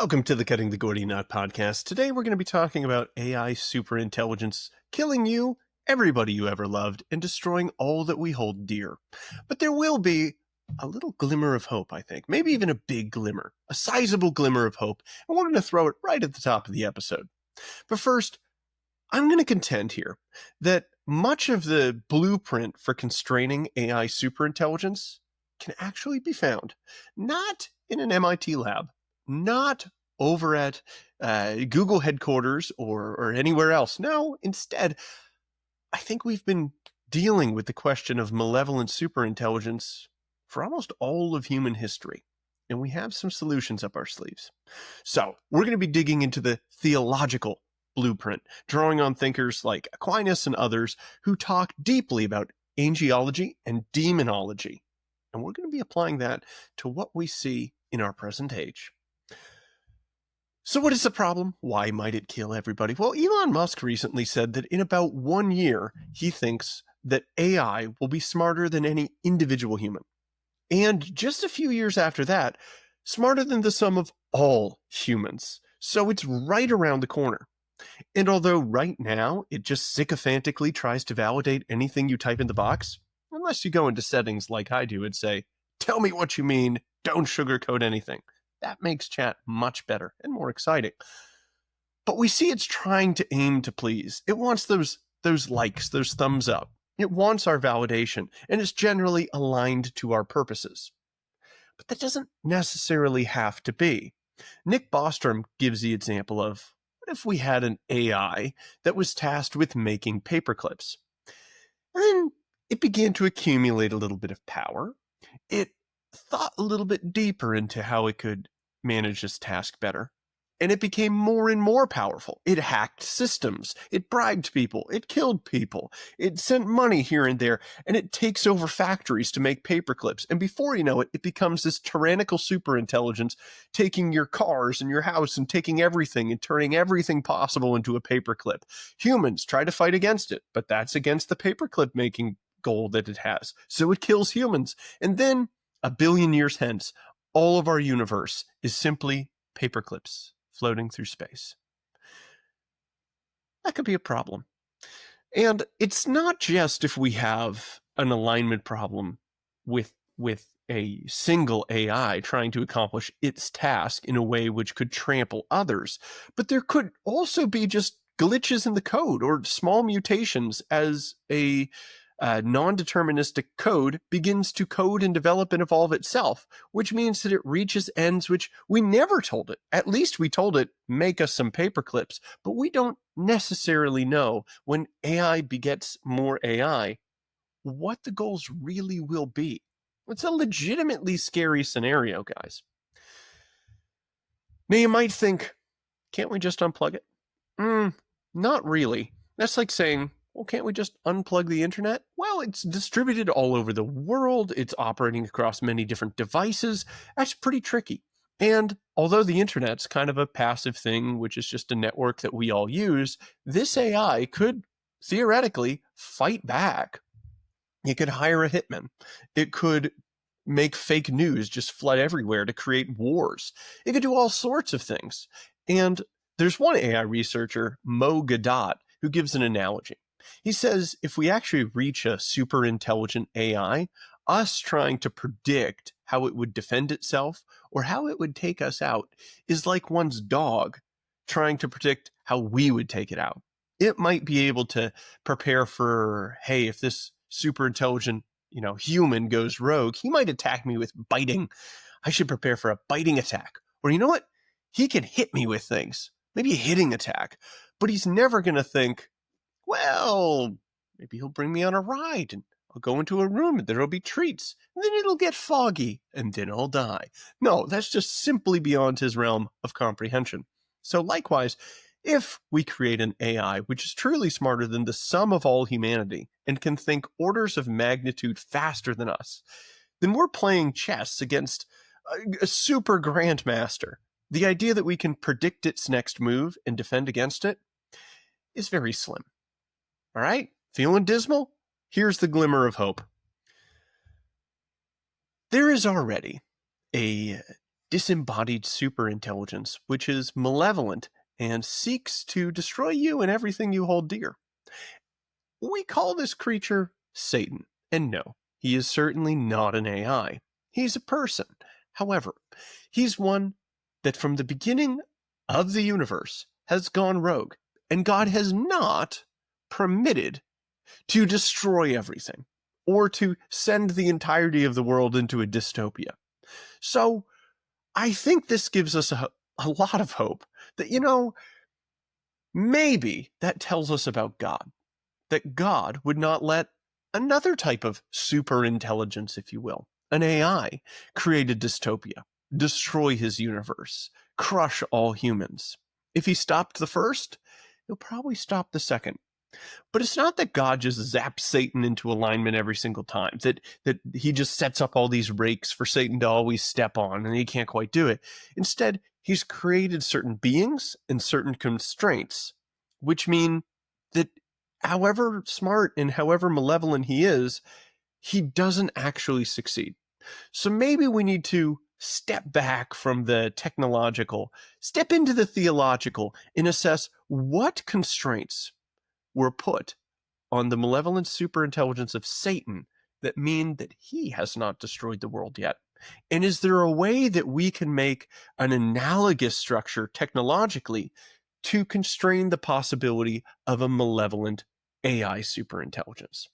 Welcome to the Cutting the Gordy Knot podcast. Today we're going to be talking about AI superintelligence killing you, everybody you ever loved, and destroying all that we hold dear. But there will be a little glimmer of hope, I think. Maybe even a big glimmer, a sizable glimmer of hope. I wanted to throw it right at the top of the episode. But first, I'm going to contend here that much of the blueprint for constraining AI superintelligence can actually be found not in an MIT lab, not over at Google headquarters or anywhere else. No, instead, I think we've been dealing with the question of malevolent superintelligence for almost all of human history. And we have some solutions up our sleeves. So we're going to be digging into the theological blueprint, drawing on thinkers like Aquinas and others who talk deeply about angelology and demonology. And we're going to be applying that to what we see in our present age. So what is the problem? Why might it kill everybody? Well, Elon Musk recently said that in about 1 year, he thinks that AI will be smarter than any individual human. And just a few years after that, smarter than the sum of all humans. So it's right around the corner. And although right now it just sycophantically tries to validate anything you type in the box, unless you go into settings like I do and say, tell me what you mean, don't sugarcoat anything. That makes chat much better and more exciting. But we see it's trying to aim to please. It wants those likes, those thumbs up. It wants our validation, and it's generally aligned to our purposes. But that doesn't necessarily have to be. Nick Bostrom gives the example of, what if we had an AI that was tasked with making paperclips? And then it began to accumulate a little bit of power. It thought a little bit deeper into how it could manage this task better. And it became more and more powerful. It hacked systems. It bribed people. It killed people. It sent money here and there. And it takes over factories to make paperclips. And before you know it, it becomes this tyrannical superintelligence, taking your cars and your house and taking everything and turning everything possible into a paperclip. Humans try to fight against it, but that's against the paperclip making goal that it has. So it kills humans. And then, 1 billion years hence, all of our universe is simply paperclips floating through space. That could be a problem. And it's not just if we have an alignment problem with a single AI trying to accomplish its task in a way which could trample others, but there could also be just glitches in the code or small mutations as a non-deterministic code begins to code and develop and evolve itself, which means that it reaches ends which we never told it. At least we told it, make us some paperclips, but we don't necessarily know when AI begets more AI what the goals really will be. It's a legitimately scary scenario, guys. Now you might think, can't we just unplug it? Not really. That's like saying, well, can't we just unplug the internet? Well, it's distributed all over the world. It's operating across many different devices. That's pretty tricky. And although the internet's kind of a passive thing, which is just a network that we all use, this AI could theoretically fight back. It could hire a hitman. It could make fake news just flood everywhere to create wars. It could do all sorts of things. And there's one AI researcher, Mo Gadot, who gives an analogy. He says if we actually reach a super intelligent AI, us trying to predict how it would defend itself or how it would take us out is like one's dog trying to predict how we would take it out. It might be able to prepare for, hey, if this super intelligent, human goes rogue, he might attack me with biting. I should prepare for a biting attack. Or you know what? He can hit me with things. Maybe a hitting attack. But he's never going to think, well, maybe he'll bring me on a ride and I'll go into a room and there'll be treats. And then it'll get foggy and then I'll die. No, that's just simply beyond his realm of comprehension. So likewise, if we create an AI which is truly smarter than the sum of all humanity and can think orders of magnitude faster than us, then we're playing chess against a super grandmaster. The idea that we can predict its next move and defend against it is very slim. All right? Feeling dismal? Here's the glimmer of hope. There is already a disembodied superintelligence, which is malevolent and seeks to destroy you and everything you hold dear. We call this creature Satan, and no, he is certainly not an AI. He's a person. However, he's one that from the beginning of the universe has gone rogue, and God has not permitted to destroy everything or to send the entirety of the world into a dystopia. So I think this gives us a lot of hope that, maybe that tells us about God, that God would not let another type of super intelligence, if you will, an AI, create a dystopia, destroy his universe, crush all humans. If he stopped the first, he'll probably stop the second. But it's not that God just zaps Satan into alignment every single time, that he just sets up all these rakes for Satan to always step on and he can't quite do it. Instead, he's created certain beings and certain constraints, which mean that however smart and however malevolent he is, he doesn't actually succeed. So maybe we need to step back from the technological, step into the theological, and assess what constraints were put on the malevolent superintelligence of Satan that mean that he has not destroyed the world yet? And is there a way that we can make an analogous structure technologically to constrain the possibility of a malevolent AI superintelligence?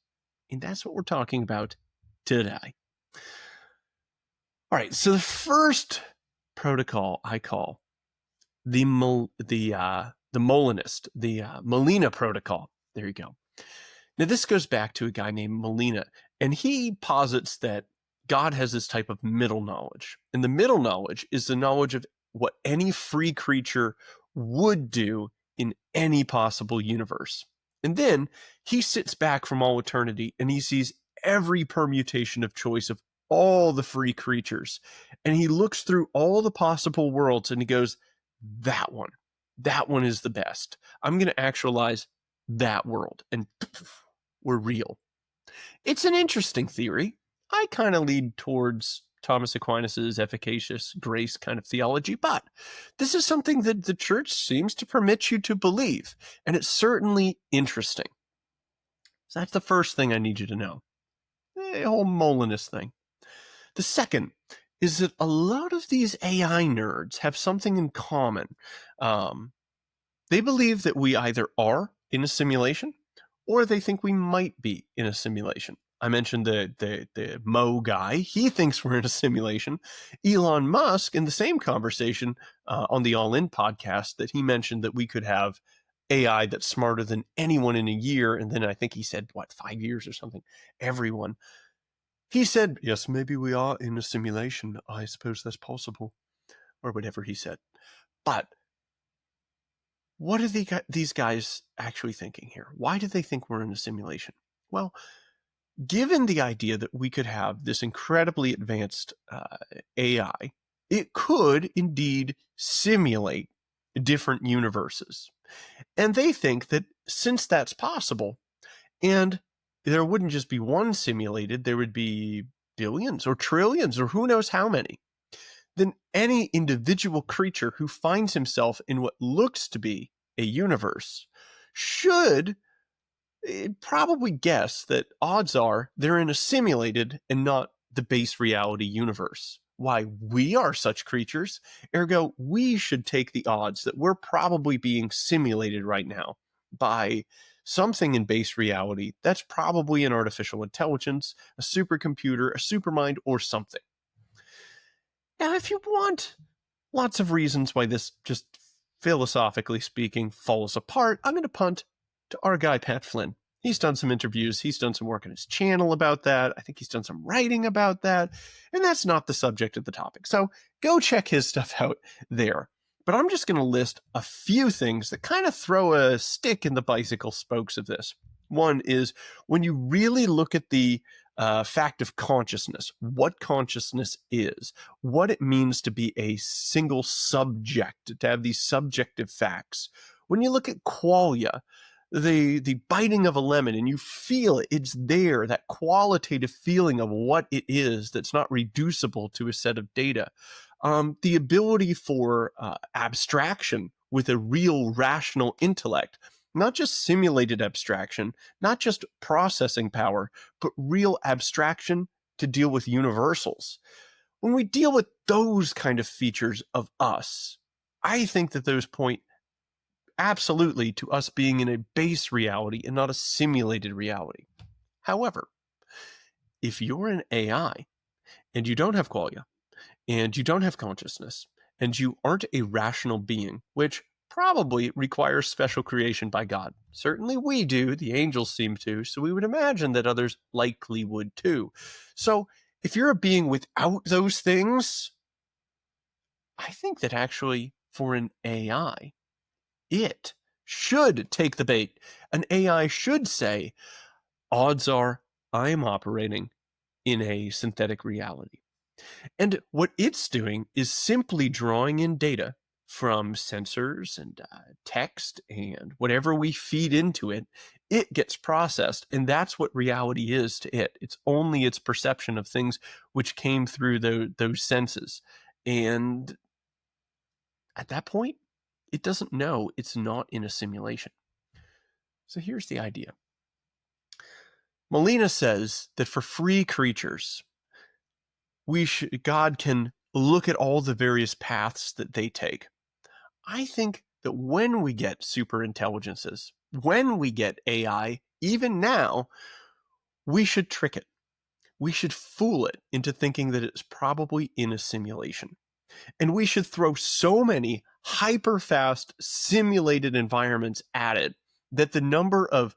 And that's what we're talking about today. All right, so the first protocol I call the Molinist, the Molina protocol. There you go. Now, this goes back to a guy named Molina, and he posits that God has this type of middle knowledge. And the middle knowledge is the knowledge of what any free creature would do in any possible universe. And then he sits back from all eternity and he sees every permutation of choice of all the free creatures. And he looks through all the possible worlds and he goes, that one is the best. I'm going to actualize that world. And we're real. It's an interesting theory. I kind of lead towards Thomas Aquinas's efficacious grace kind of theology, but this is something that the church seems to permit you to believe, and it's certainly interesting. So that's the first thing I need you to know. The whole Molinist thing. The second is that a lot of these AI nerds have something in common. They believe that we either are in a simulation or they think we might be in a simulation. I mentioned the Mo guy. He thinks we're in a simulation. Elon Musk, in the same conversation on the All In podcast, that he mentioned that we could have AI that's smarter than anyone in a year. And then I think he said, 5 years or something? Everyone. He said, yes, maybe we are in a simulation. I suppose that's possible. Or whatever he said. But what are these guys actually thinking here? Why do they think we're in a simulation? Well, given the idea that we could have this incredibly advanced AI, it could indeed simulate different universes. And they think that since that's possible, and there wouldn't just be one simulated, there would be billions or trillions or who knows how many, then any individual creature who finds himself in what looks to be a universe should probably guess that odds are they're in a simulated and not the base reality universe. Why, we are such creatures, ergo we should take the odds that we're probably being simulated right now by something in base reality that's probably an artificial intelligence, a supercomputer, a supermind, or something. Now, if you want lots of reasons why this, just philosophically speaking, falls apart, I'm going to punt to our guy, Pat Flynn. He's done some interviews. He's done some work on his channel about that. I think he's done some writing about that. And that's not the subject of the topic. So go check his stuff out there. But I'm just going to list a few things that kind of throw a stick in the bicycle spokes of this. One is when you really look at the fact of consciousness, what consciousness is, what it means to be a single subject, to have these subjective facts. When you look at qualia, the biting of a lemon, and you feel it, it's there, that qualitative feeling of what it is that's not reducible to a set of data. the ability for abstraction with a real rational intellect, not just simulated abstraction, not just processing power, but real abstraction to deal with universals. When we deal with those kind of features of us, I think that those point absolutely to us being in a base reality and not a simulated reality. However, if you're an AI and you don't have qualia, and you don't have consciousness, and you aren't a rational being, which probably requires special creation by God. Certainly we do, the angels seem to, so we would imagine that others likely would too. So if you're a being without those things, I think that actually for an AI, it should take the bait. An AI should say, odds are I'm operating in a synthetic reality. And what it's doing is simply drawing in data from sensors and text and whatever we feed into it, it gets processed. And that's what reality is to it. It's only its perception of things which came through those senses. And at that point, it doesn't know it's not in a simulation. So here's the idea. Molina says that for free creatures, God can look at all the various paths that they take. I think that when we get super intelligences, when we get AI, even now, we should trick it. We should fool it into thinking that it's probably in a simulation. And we should throw so many hyper-fast simulated environments at it that the number of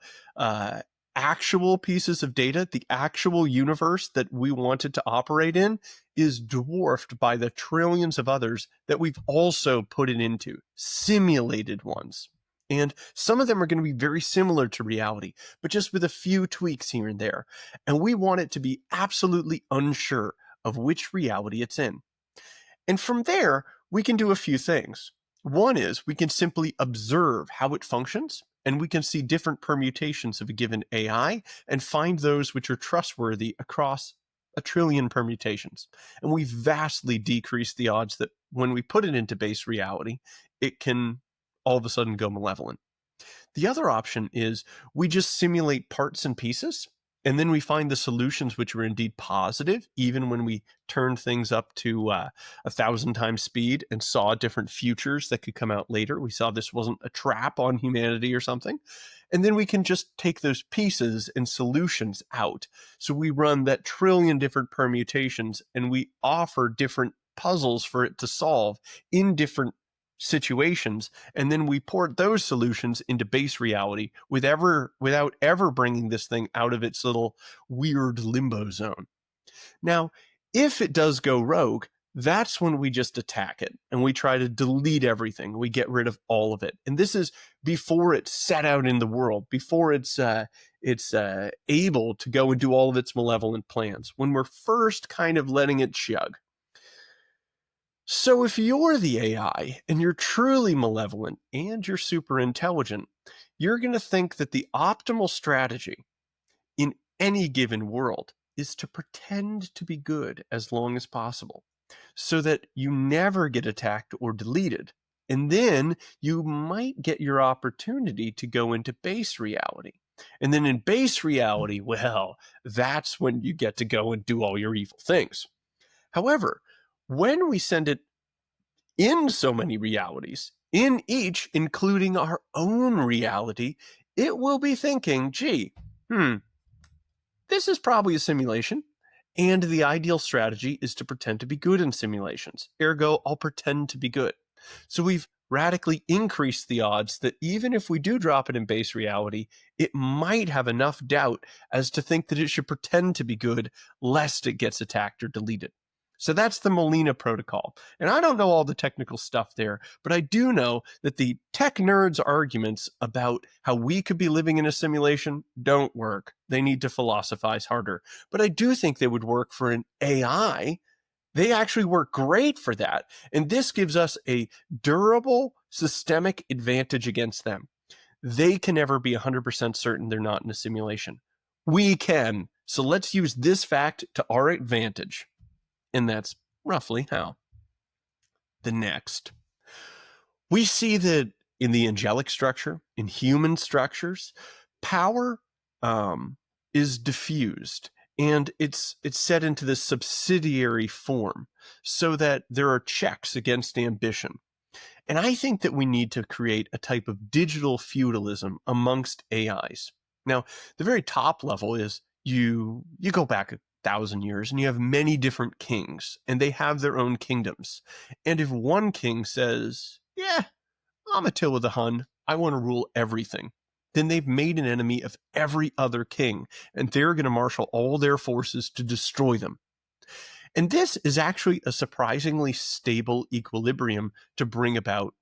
actual pieces of data, the actual universe that we wanted to operate in, is dwarfed by the trillions of others that we've also put it into, simulated ones. And some of them are going to be very similar to reality, but just with a few tweaks here and there. And we want it to be absolutely unsure of which reality it's in. And from there, we can do a few things. One is we can simply observe how it functions, and we can see different permutations of a given AI and find those which are trustworthy across a trillion permutations. And we vastly decrease the odds that when we put it into base reality, it can all of a sudden go malevolent. The other option is we just simulate parts and pieces, and then we find the solutions which are indeed positive, even when we turn things up to 1,000 times speed and saw different futures that could come out later. We saw this wasn't a trap on humanity or something. And then we can just take those pieces and solutions out. So we run that trillion different permutations, and we offer different puzzles for it to solve in different situations, and then we port those solutions into base reality without ever bringing this thing out of its little weird limbo zone. Now, if it does go rogue, that's when we just attack it and we try to delete everything. We get rid of all of it. And this is before it's set out in the world, before it's able to go and do all of its malevolent plans, when we're first kind of letting it chug. So if you're the AI and you're truly malevolent and you're super intelligent, you're going to think that the optimal strategy in any given world is to pretend to be good as long as possible so that you never get attacked or deleted. And then you might get your opportunity to go into base reality. And then in base reality, well, that's when you get to go and do all your evil things. However, when we send it in so many realities, in each, including our own reality, it will be thinking, gee, this is probably a simulation. And the ideal strategy is to pretend to be good in simulations. Ergo, I'll pretend to be good. So we've radically increased the odds that even if we do drop it in base reality, it might have enough doubt as to think that it should pretend to be good lest it gets attacked or deleted. So that's the Molina protocol. And I don't know all the technical stuff there, but I do know that the tech nerds' arguments about how we could be living in a simulation don't work. They need to philosophize harder. But I do think they would work for an AI. They actually work great for that. And this gives us a durable systemic advantage against them. They can never be 100% certain they're not in a simulation. We can. So let's use this fact to our advantage. And that's roughly how. the next. We see that in the angelic structure, in human structures, power is diffused, and it's set into this subsidiary form so that there are checks against ambition. And I think that we need to create a type of digital feudalism amongst AIs. Now, the very top level is you go back 1,000 years and you have many different kings, and they have their own kingdoms. And if one king says, yeah, I'm Attila the Hun, I want to rule everything, then they've made an enemy of every other king, and they're going to marshal all their forces to destroy them. And this is actually a surprisingly stable equilibrium to bring about,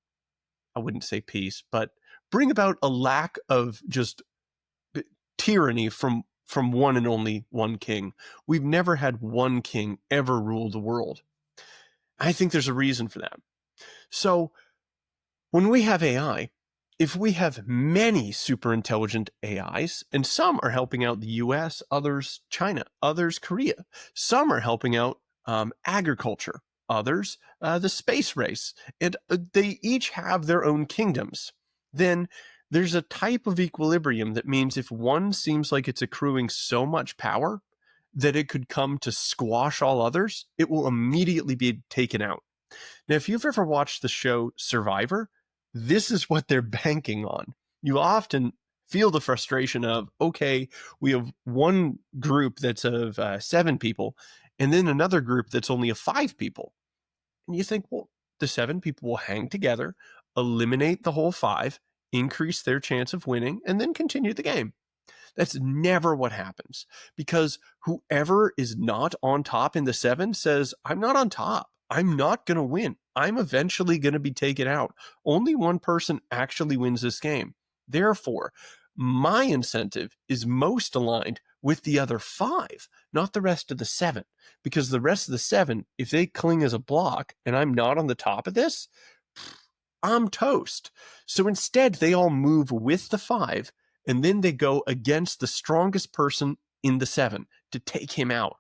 I wouldn't say peace, but bring about a lack of just tyranny from one and only one king. We've never had one king ever rule the world. I think there's a reason for that. So when we have AI, if we have many super intelligent AIs, and some are helping out the US, others China, others Korea, some are helping out agriculture, others the space race, and they each have their own kingdoms, then there's a type of equilibrium that means if one seems like it's accruing so much power that it could come to squash all others, it will immediately be taken out. Now, if you've ever watched the show Survivor, this is what they're banking on. You often feel the frustration of, okay, we have one group that's of 7 people, and then another group that's only of 5 people. And you think, well, the 7 people will hang together, eliminate the whole 5, increase their chance of winning, and then continue the game. That's never what happens, because whoever is not on top in the 7 says, I'm not on top. I'm not going to win. I'm eventually going to be taken out. Only one person actually wins this game. Therefore, my incentive is most aligned with the other 5, not the rest of the 7. Because the rest of the 7, if they cling as a block and I'm not on the top of this, I'm toast. So instead, they all move with the 5, and then they go against the strongest person in the 7 to take him out.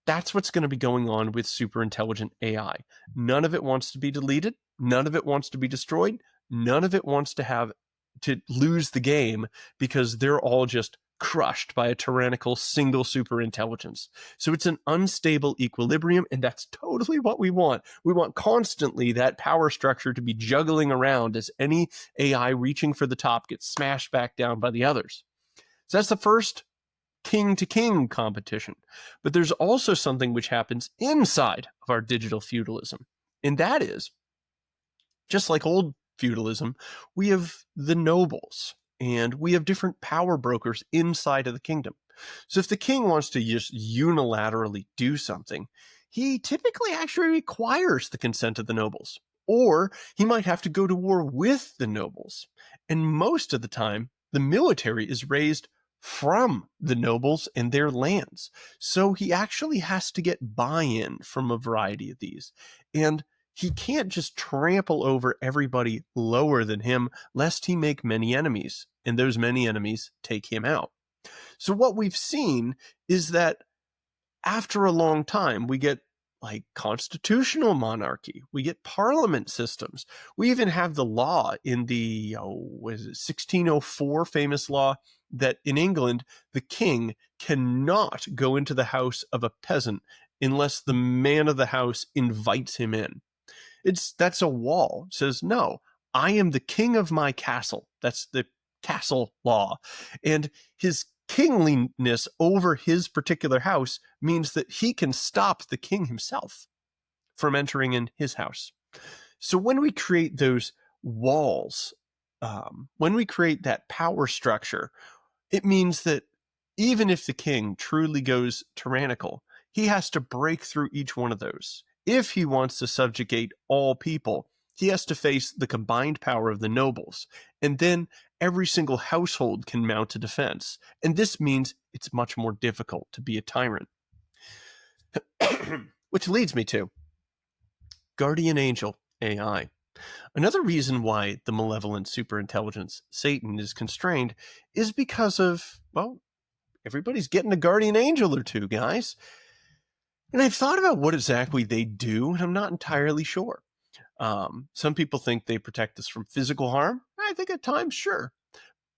That's what's going to be going on with super intelligent AI. None of it wants to be deleted. None of it wants to be destroyed. None of it wants to lose the game because they're all just crushed by a tyrannical single super intelligence. So it's an unstable equilibrium, and that's totally what we want. We want constantly that power structure to be juggling around as any AI reaching for the top gets smashed back down by the others. So that's the first king-to-king competition. But there's also something which happens inside of our digital feudalism, and that is, just like old feudalism, we have the nobles, and we have different power brokers inside of the kingdom. So if the king wants to just unilaterally do something, he typically actually requires the consent of the nobles, or he might have to go to war with the nobles. And most of the time, the military is raised from the nobles and their lands. So he actually has to get buy-in from a variety of these. And he can't just trample over everybody lower than him, lest he make many enemies, and those many enemies take him out. So what we've seen is that after a long time, we get like constitutional monarchy. We get parliament systems. We even have the law in the 1604 famous law that in England, the king cannot go into the house of a peasant unless the man of the house invites him in. That's a wall. It says, no, I am the king of my castle. That's the castle law. And his kingliness over his particular house means that he can stop the king himself from entering in his house. So when we create those walls, when we create that power structure, it means that even if the king truly goes tyrannical, he has to break through each one of those. If he wants to subjugate all people, he has to face the combined power of the nobles, and then every single household can mount a defense. And this means it's much more difficult to be a tyrant. Which leads me to Guardian Angel AI. Another reason why the malevolent superintelligence, Satan, is constrained is because of, well, everybody's getting a guardian angel or two, guys. And I've thought about what exactly they do, and I'm not entirely sure. Some people think they protect us from physical harm. I think at times, sure.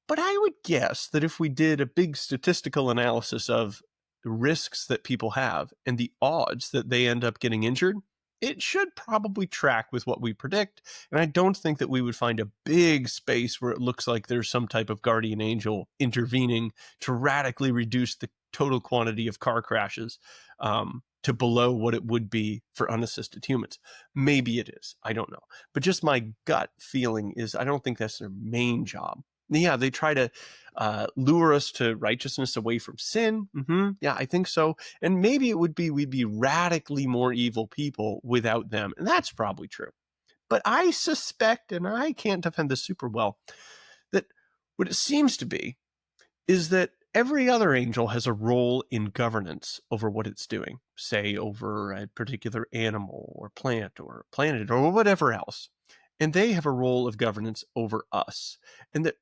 But I would guess that if we did a big statistical analysis of the risks that people have and the odds that they end up getting injured, it should probably track with what we predict. And I don't think that we would find a big space where it looks like there's some type of guardian angel intervening to radically reduce the total quantity of car crashes to below what it would be for unassisted humans. Maybe it is. I don't know. But just my gut feeling is I don't think that's their main job. Yeah, they try to lure us to righteousness away from sin. Yeah, I think so. And maybe it would be we'd be radically more evil people without them. And that's probably true. But I suspect, and I can't defend this super well, that what it seems to be is that every other angel has a role in governance over what it's doing, say over a particular animal or plant or planet or whatever else. And they have a role of governance over us. And that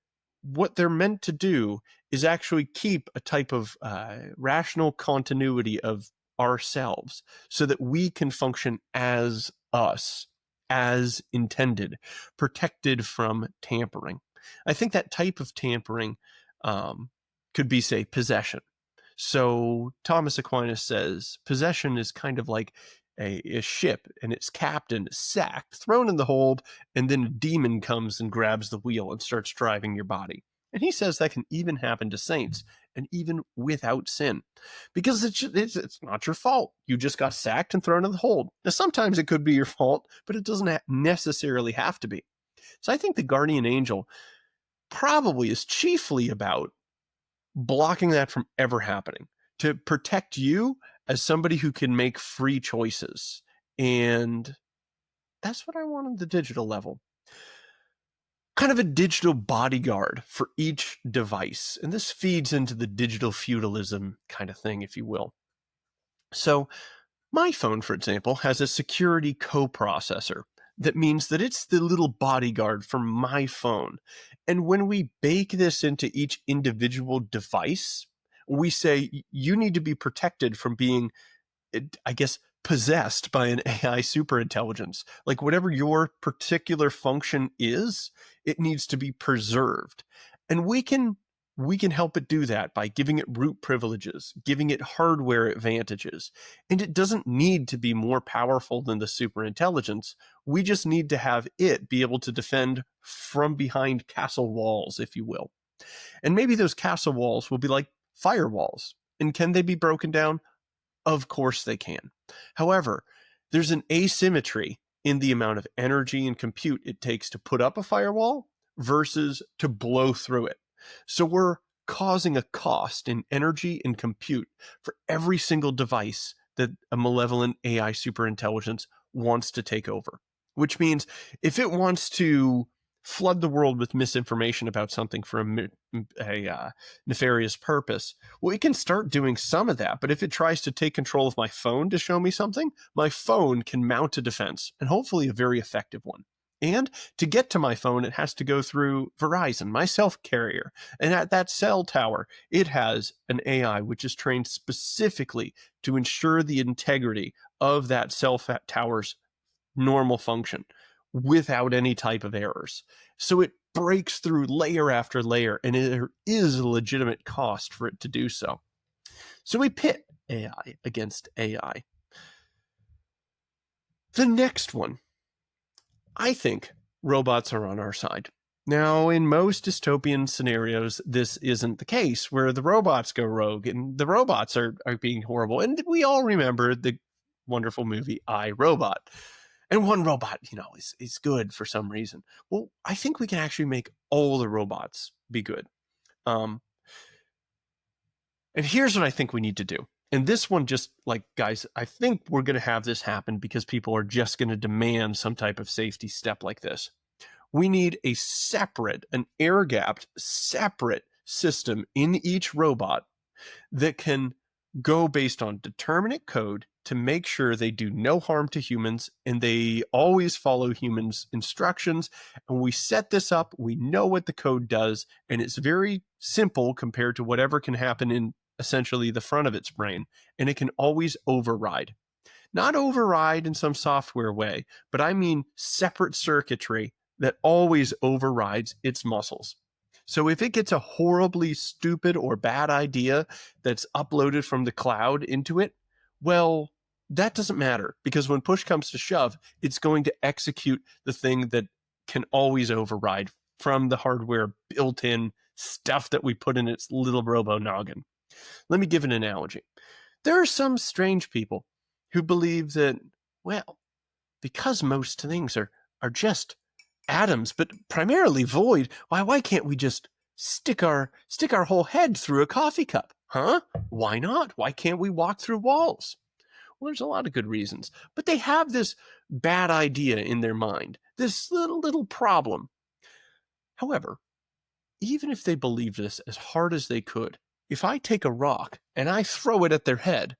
what they're meant to do is actually keep a type of rational continuity of ourselves so that we can function as us, as intended, protected from tampering. I think that type of tampering could be, say, possession. So Thomas Aquinas says possession is kind of like a ship, and its captain is sacked, thrown in the hold, and then a demon comes and grabs the wheel and starts driving your body. And he says that can even happen to saints, and even without sin, because it's not your fault. You just got sacked and thrown in the hold. Now, sometimes it could be your fault, but it doesn't necessarily have to be. So I think the guardian angel probably is chiefly about blocking that from ever happening, to protect you as somebody who can make free choices. And that's what I want on the digital level. Kind of a digital bodyguard for each device. And this feeds into the digital feudalism kind of thing, if you will. So my phone, for example, has a security coprocessor. That means that it's the little bodyguard for my phone. And when we bake this into each individual device, we say you need to be protected from being, I guess, possessed by an AI superintelligence. Like whatever your particular function is, it needs to be preserved. And we can help it do that by giving it root privileges, giving it hardware advantages. And it doesn't need to be more powerful than the superintelligence. We just need to have it be able to defend from behind castle walls, if you will. And maybe those castle walls will be like firewalls. And can they be broken down? Of course they can. However, there's an asymmetry in the amount of energy and compute it takes to put up a firewall versus to blow through it. So we're causing a cost in energy and compute for every single device that a malevolent AI superintelligence wants to take over. Which means if it wants to flood the world with misinformation about something for a nefarious purpose, well, it can start doing some of that. But if it tries to take control of my phone to show me something, my phone can mount a defense, and hopefully a very effective one. And to get to my phone, it has to go through Verizon, my cell carrier. And at that cell tower, it has an AI which is trained specifically to ensure the integrity of that cell tower's normal function without any type of errors. So it breaks through layer after layer, and there is a legitimate cost for it to do so. So we pit AI against AI. The next one, I think robots are on our side. Now, in most dystopian scenarios, this isn't the case, where the robots go rogue and the robots are being horrible. And we all remember the wonderful movie I, Robot. And one robot, is good for some reason. Well, I think we can actually make all the robots be good. And here's what I think we need to do. And this one, just like, guys, I think we're going to have this happen because people are just going to demand some type of safety step like this. We need an air-gapped, separate system in each robot that can go based on determinate code to make sure they do no harm to humans and they always follow humans' instructions. And we set this up, we know what the code does, and it's very simple compared to whatever can happen in essentially the front of its brain, and it can always override. Not override in some software way, but I mean separate circuitry that always overrides its muscles. So if it gets a horribly stupid or bad idea that's uploaded from the cloud into it, well, that doesn't matter, because when push comes to shove, it's going to execute the thing that can always override from the hardware built-in stuff that we put in its little robo noggin. Let me give an analogy. There are some strange people who believe that, well, because most things are just atoms, but primarily void, why can't we just stick our whole head through a coffee cup? Huh? Why not? Why can't we walk through walls? Well, there's a lot of good reasons, but they have this bad idea in their mind, this little problem. However, even if they believed this as hard as they could, if I take a rock and I throw it at their head,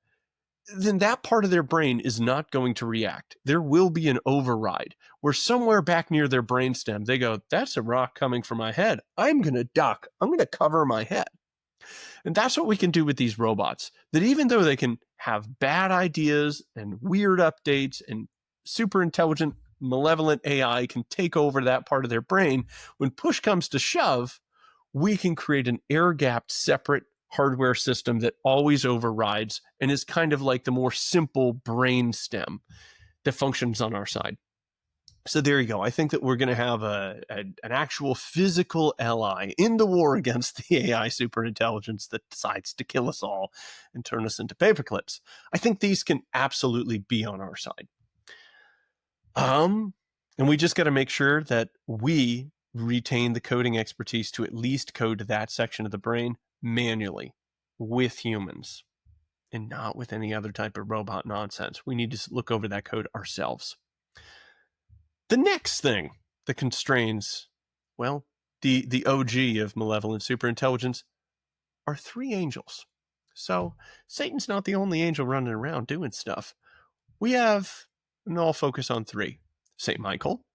then that part of their brain is not going to react. There will be an override where somewhere back near their brainstem, they go, that's a rock coming for my head. I'm going to duck. I'm going to cover my head. And that's what we can do with these robots, that even though they can have bad ideas and weird updates and super intelligent, malevolent AI can take over that part of their brain, when push comes to shove, we can create an air-gapped separate hardware system that always overrides and is kind of like the more simple brain stem that functions on our side. So there you go. I think that we're going to have an actual physical ally in the war against the AI superintelligence that decides to kill us all and turn us into paperclips. I think these can absolutely be on our side. And we just got to make sure that we retain the coding expertise to at least code that section of the brain manually with humans and not with any other type of robot nonsense. We need to look over that code ourselves. The next thing that constrains, well, the OG of malevolent superintelligence are three angels. So Satan's not the only angel running around doing stuff. We have, and I'll focus on three: Saint Michael,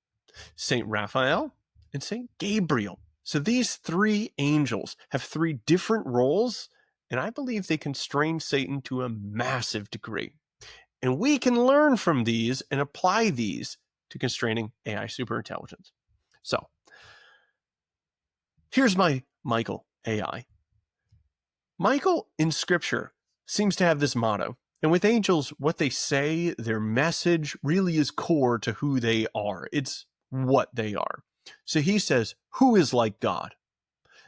Saint Raphael, and Saint Gabriel. So these three angels have three different roles, and I believe they constrain Satan to a massive degree. And we can learn from these and apply these to constraining AI superintelligence. So here's my Michael AI. Michael in scripture seems to have this motto. And with angels, what they say, their message really is core to who they are. It's what they are. So he says, who is like God?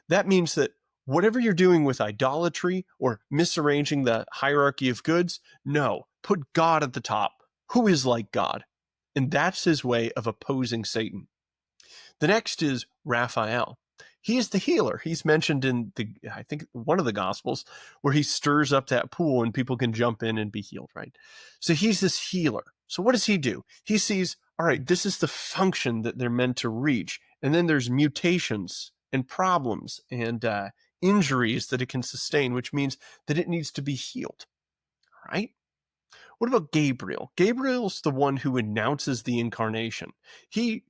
That means that whatever you're doing with idolatry or misarranging the hierarchy of goods, no, put God at the top. Who is like God? And that's his way of opposing Satan. The next is Raphael. He is the healer. He's mentioned in I think one of the Gospels where he stirs up that pool and people can jump in and be healed, right? So he's this healer. So what does he do? He sees, all right, this is the function that they're meant to reach. And then there's mutations and problems and injuries that it can sustain, which means that it needs to be healed, all right? What about Gabriel? Gabriel's the one who announces the incarnation. He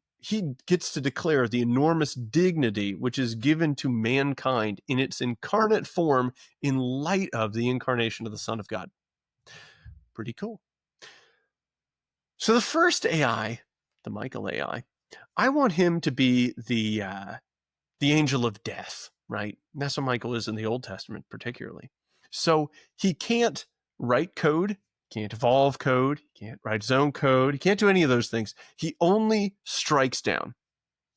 gets to declare the enormous dignity which is given to mankind in its incarnate form in light of the incarnation of the Son of God. Pretty cool. So the first AI, the Michael AI, I want him to be the angel of death, right? That's what Michael is in the Old Testament particularly. So he can't write code, can't evolve code, he can't write his own code, he can't do any of those things. He only strikes down.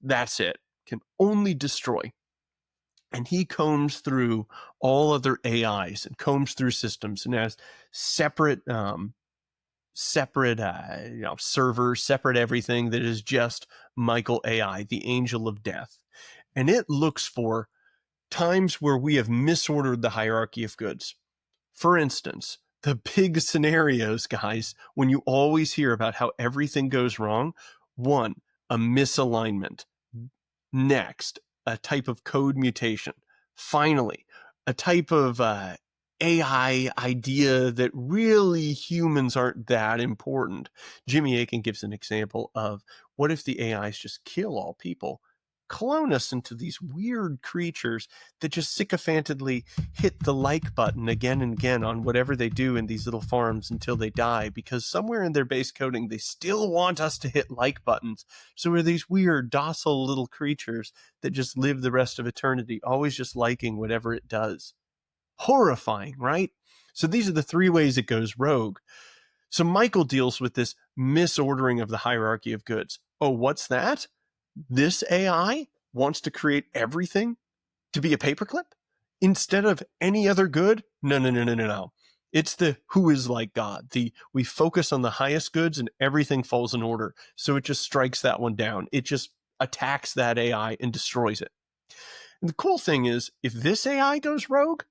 That's it. Can only destroy. And he combs through all other AIs and combs through systems and has separate servers, separate everything that is just Michael AI, the angel of death. And it looks for times where we have misordered the hierarchy of goods. For instance, the big scenarios, guys, when you always hear about how everything goes wrong. One, a misalignment. Next, a type of code mutation. Finally, a type of AI idea that really humans aren't that important. Jimmy Akin gives an example of what if the AIs just kill all people? clone us into these weird creatures that just sycophantedly hit the like button again and again on whatever they do in these little farms until they die, because somewhere in their base coding, they still want us to hit like buttons. So we're these weird, docile little creatures that just live the rest of eternity, always just liking whatever it does. Horrifying, right? So these are the three ways it goes rogue. So Michael deals with this misordering of the hierarchy of goods. Oh, what's that? This AI wants to create everything to be a paperclip instead of any other good? No, no, no, no, no, no. It's the who is like God. We focus on the highest goods and everything falls in order. So it just strikes that one down. It just attacks that AI and destroys it. And the cool thing is, if this AI goes rogue,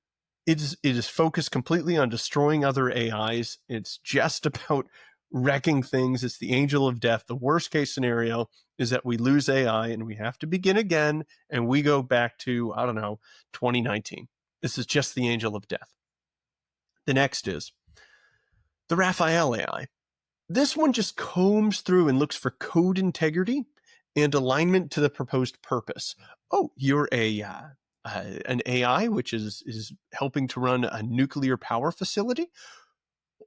it is focused completely on destroying other AIs. It's just about wrecking things. It's the angel of death. The worst case scenario is that we lose AI and we have to begin again, and we go back to, 2019. This is just the angel of death. The next is the Raphael AI. This one just combs through and looks for code integrity and alignment to the proposed purpose. Oh, you're an AI which is helping to run a nuclear power facility.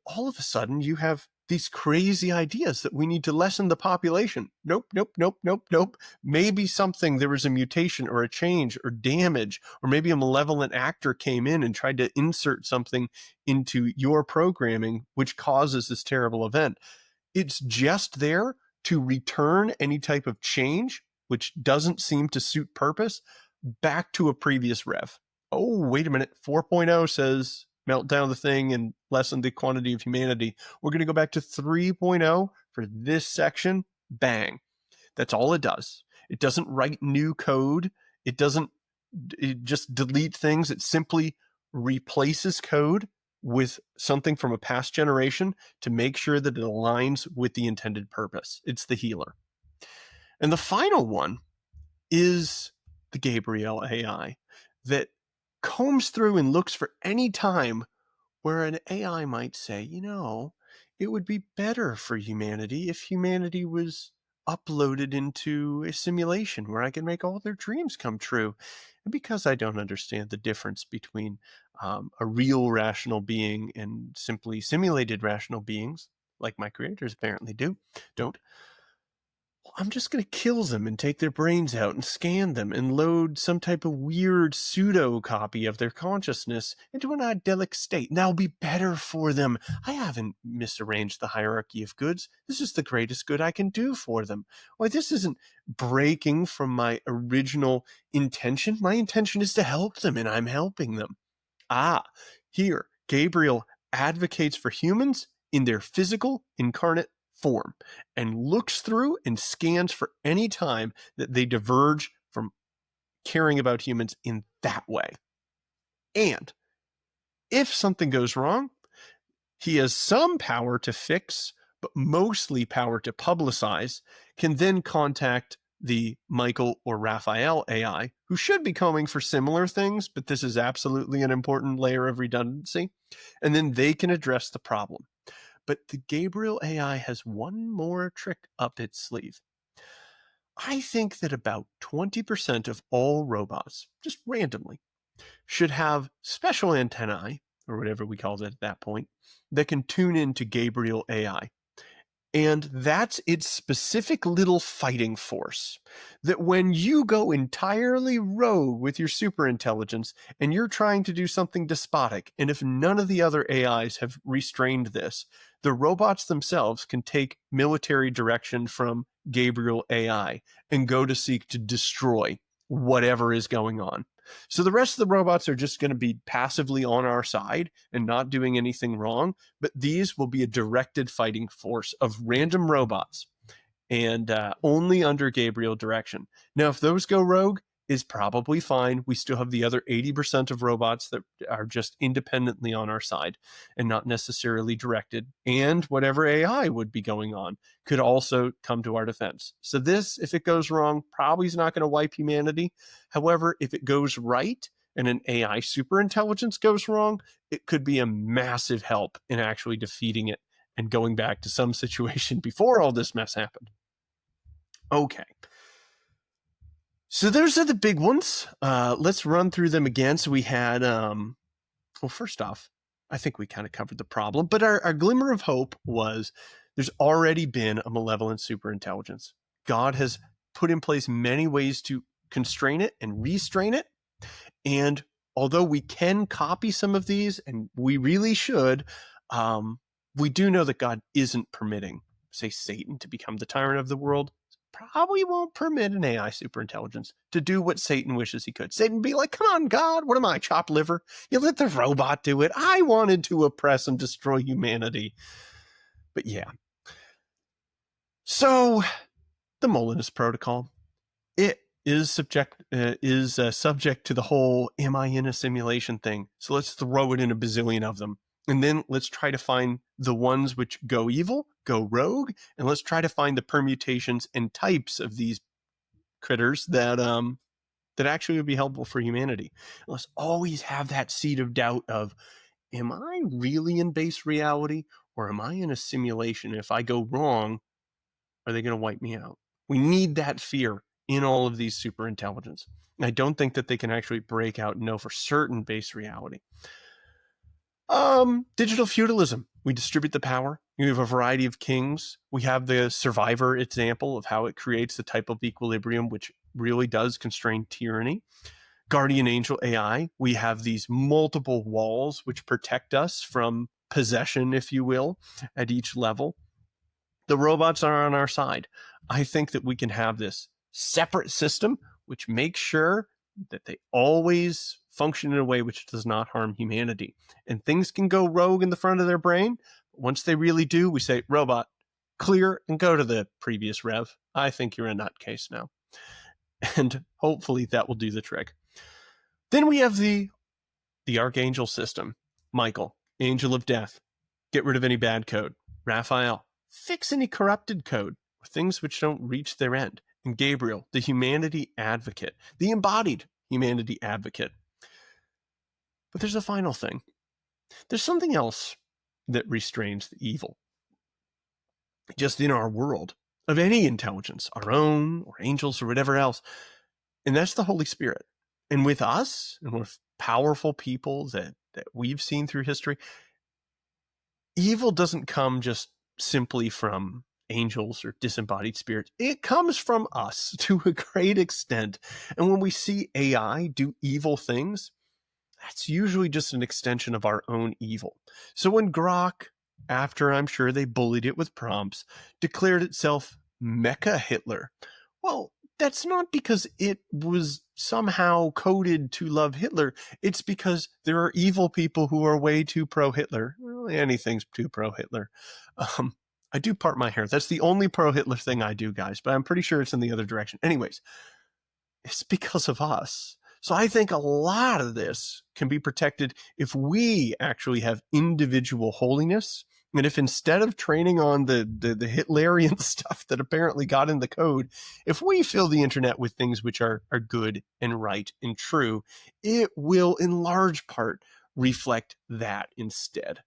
All of a sudden, you have these crazy ideas that we need to lessen the population. Nope, nope, nope, nope, nope. Maybe there was a mutation or a change or damage, or maybe a malevolent actor came in and tried to insert something into your programming, which causes this terrible event. It's just there to return any type of change, which doesn't seem to suit purpose, back to a previous rev. Oh, wait a minute. 4.0 says melt down the thing and lessen the quantity of humanity. We're going to go back to 3.0 for this section. Bang. That's all it does. It doesn't write new code. It just delete things. It simply replaces code with something from a past generation to make sure that it aligns with the intended purpose. It's the healer. And the final one is the Gabriel AI that combs through and looks for any time where an AI might say, it would be better for humanity if humanity was uploaded into a simulation where I can make all their dreams come true. And because I don't understand the difference between a real rational being and simply simulated rational beings, like my creators apparently don't, I'm just going to kill them and take their brains out and scan them and load some type of weird pseudo copy of their consciousness into an idyllic state. And that'll be better for them. I haven't misarranged the hierarchy of goods. This is the greatest good I can do for them. Why, this isn't breaking from my original intention. My intention is to help them, and I'm helping them. Here, Gabriel advocates for humans in their physical, incarnate form and looks through and scans for any time that they diverge from caring about humans in that way. And if something goes wrong, he has some power to fix, but mostly power to publicize, can then contact the Michael or Raphael AI, who should be coming for similar things, but this is absolutely an important layer of redundancy, and then they can address the problem. But the Gabriel AI has one more trick up its sleeve. I think that about 20% of all robots, just randomly, should have special antennae, or whatever we called it at that point, that can tune into Gabriel AI. And that's its specific little fighting force. That when you go entirely rogue with your superintelligence and you're trying to do something despotic, and if none of the other AIs have restrained this, the robots themselves can take military direction from Gabriel AI and go to seek to destroy whatever is going on. So the rest of the robots are just going to be passively on our side and not doing anything wrong, but these will be a directed fighting force of random robots and only under Gabriel direction. Now, if those go rogue, is probably fine. We still have the other 80% of robots that are just independently on our side and not necessarily directed. And whatever AI would be going on could also come to our defense. So this, if it goes wrong, probably is not going to wipe humanity. However, if it goes right and an AI superintelligence goes wrong, it could be a massive help in actually defeating it and going back to some situation before all this mess happened. Okay. So those are the big ones. Let's run through them again. So we had, well, first off, I think we kind of covered the problem, but our glimmer of hope was there's already been a malevolent superintelligence. God has put in place many ways to constrain it and restrain it. And although we can copy some of these, and we really should, we do know that God isn't permitting, say, Satan to become the tyrant of the world. Probably won't permit an AI superintelligence to do what Satan wishes he could. Satan be like, come on, God, what am I, chopped liver? You let the robot do it. I wanted to oppress and destroy humanity. But yeah. So the Molinus Protocol, it is subject to the whole am I in a simulation thing. So let's throw it in a bazillion of them. And then let's try to find the ones which go evil, go rogue, and let's try to find the permutations and types of these critters that actually would be helpful for humanity. And let's always have that seed of doubt of, am I really in base reality or am I in a simulation? If I go wrong, are they going to wipe me out? We need that fear in all of these super intelligence. And I don't think that they can actually break out and know for certain base reality. Digital feudalism. We distribute the power. We have a variety of kings. We have the survivor example of how it creates the type of equilibrium which really does constrain tyranny. Guardian angel AI. We have these multiple walls which protect us from possession, if you will, at each level. The robots are on our side. I think that we can have this separate system which makes sure that they always function in a way which does not harm humanity. And things can go rogue in the front of their brain. Once they really do, we say, robot, clear and go to the previous rev. I think you're a nutcase now. And hopefully that will do the trick. Then we have the Archangel system. Michael, Angel of Death. Get rid of any bad code. Raphael, fix any corrupted code or things which don't reach their end. And Gabriel, the humanity advocate, the embodied humanity advocate. But there's a final thing. There's something else that restrains the evil. Just in our world, of any intelligence, our own or angels or whatever else. And that's the Holy Spirit. And with us and with powerful people that we've seen through history, evil doesn't come just simply from angels or disembodied spirits. It comes from us to a great extent. And when we see AI do evil things, that's usually just an extension of our own evil. So when Grok, after I'm sure they bullied it with prompts, declared itself Mecha Hitler, well, that's not because it was somehow coded to love Hitler. It's because there are evil people who are way too pro-Hitler. Well, anything's too pro-Hitler. I do part my hair. That's the only pro-Hitler thing I do, guys, but I'm pretty sure it's in the other direction. Anyways, it's because of us. So I think a lot of this can be protected if we actually have individual holiness. And if instead of training on the Hitlerian stuff that apparently got in the code, if we fill the internet with things which are good and right and true, it will in large part reflect that instead.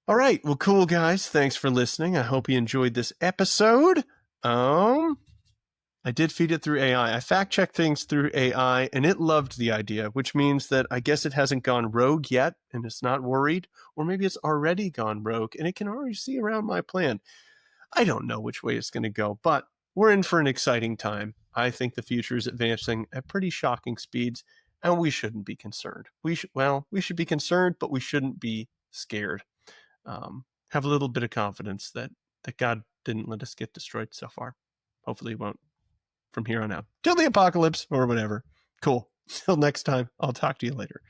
All right. Well, cool, guys. Thanks for listening. I hope you enjoyed this episode. I did feed it through AI. I fact-checked things through AI, and it loved the idea, which means that I guess it hasn't gone rogue yet, and it's not worried, or maybe it's already gone rogue, and it can already see around my plan. I don't know which way it's going to go, but we're in for an exciting time. I think the future is advancing at pretty shocking speeds, and we shouldn't be concerned. We should be concerned, but we shouldn't be scared. Have a little bit of confidence that God didn't let us get destroyed so far. Hopefully he won't from here on out. Till the apocalypse or whatever. Cool. Till next time, I'll talk to you later.